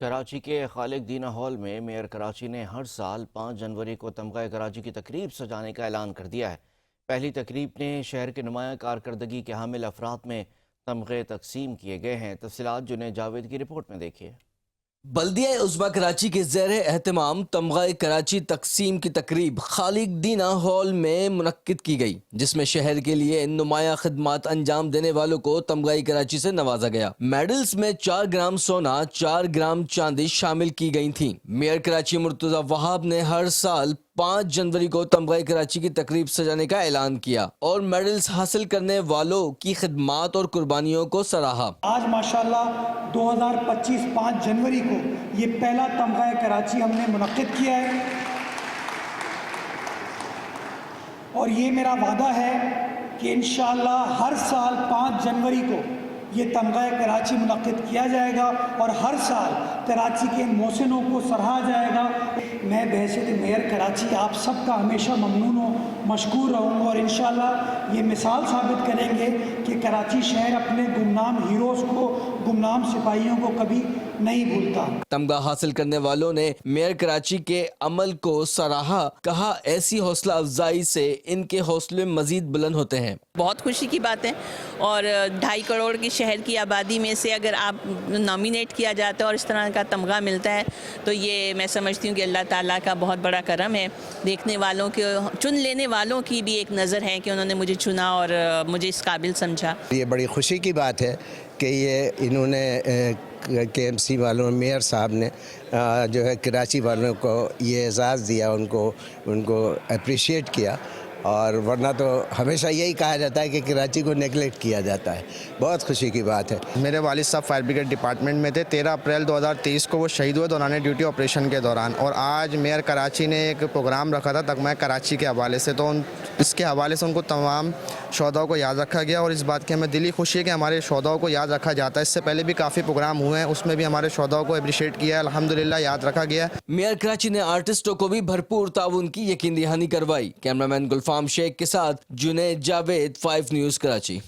کراچی کے خالق دینہ ہال میں میئر کراچی نے ہر سال 5 جنوری کو تمغہ کراچی کی تقریب سجانے کا اعلان کر دیا ہے۔ پہلی تقریب نے شہر کے نمایاں کارکردگی کے حامل افراد میں تمغے تقسیم کیے گئے ہیں۔ تفصیلات جنید جاوید کی رپورٹ میں دیکھیے۔ بلدیہ عظمیٰ کراچی کے زیر اہتمام تمغہ کراچی تقسیم کی تقریب خالق دینہ ہال میں منعقد کی گئی، جس میں شہر کے لیے نمایاں خدمات انجام دینے والوں کو تمغہ کراچی سے نوازا گیا۔ میڈلز میں 4 گرام سونا، 4 گرام چاندی شامل کی گئی تھیں۔ میئر کراچی مرتضی وہاب نے ہر سال 5 جنوری کو تمغہ کراچی کی تقریب سجانے کا اعلان کیا اور میڈلز حاصل کرنے والوں کی خدمات اور قربانیوں کو سراہا۔ آج ماشاءاللہ 2025 5 جنوری کو یہ پہلا تمغہ کراچی ہم نے منعقد کیا ہے، اور یہ میرا وعدہ ہے کہ انشاءاللہ ہر سال 5 جنوری کو یہ تمغہ کراچی منعقد کیا جائے گا اور ہر سال کراچی کے محسنوں کو سراہا جائے گا۔ میں بحیثیت میئر کراچی آپ سب کا ہمیشہ ممنون و مشکور رہوں گا، اور انشاءاللہ یہ مثال ثابت کریں گے کہ کراچی شہر اپنے گمنام ہیروز کو، گمنام سپاہیوں کو کبھی نہیں بھولتا۔ تمغہ حاصل کرنے والوں نے میئر کراچی کے عمل کو سراہا، کہا ایسی حوصلہ افزائی سے ان کے حوصلے مزید بلند ہوتے ہیں۔ بہت خوشی کی بات ہے، اور 2.5 کروڑ کی شہر کی آبادی میں سے اگر آپ نامینیٹ کیا جاتا ہے اور اس طرح کا تمغہ ملتا ہے تو یہ میں سمجھتی ہوں کہ اللہ تعالیٰ کا بہت بڑا کرم ہے۔ دیکھنے والوں کے، چن لینے والوں کی بھی ایک نظر ہے کہ انہوں نے مجھے چنا اور مجھے اس قابل سمجھا۔ یہ بڑی خوشی کی بات ہے کہ یہ انہوں نے کے ایم سی والوں، میئر صاحب نے جو ہے کراچی والوں کو یہ اعزاز دیا، ان کو اپریشیٹ کیا، اور ورنہ تو ہمیشہ یہی کہا جاتا ہے کہ کراچی کو نیگلیکٹ کیا جاتا ہے۔ بہت خوشی کی بات ہے۔ میرے والد صاحب فائر بریگیڈ ڈپارٹمنٹ میں تھے۔ 13 اپریل 2023 کو وہ شہید ہوئے دوران ڈیوٹی آپریشن کے دوران، اور آج میئر کراچی نے ایک پروگرام رکھا تھا تمغہ کراچی کے حوالے سے، تو اس کے حوالے سے ان کو تمام شہداؤں کو یاد رکھا گیا، اور اس بات کی ہمیں دلی خوشی ہے کہ ہمارے شہداؤں کو یاد رکھا جاتا ہے۔ اس سے پہلے بھی کافی پروگرام ہوئے ہیں، اس میں بھی ہمارے شہداؤں کو اپریشیٹ کیا ہے، الحمدللہ یاد رکھا گیا ہے۔ میئر کراچی نے آرٹسٹوں کو بھی بھرپور تعاون کی یقین دہانی کروائی۔ کیمرامین گلفام شیخ کے ساتھ جنید جاوید، 5 نیوز کراچی۔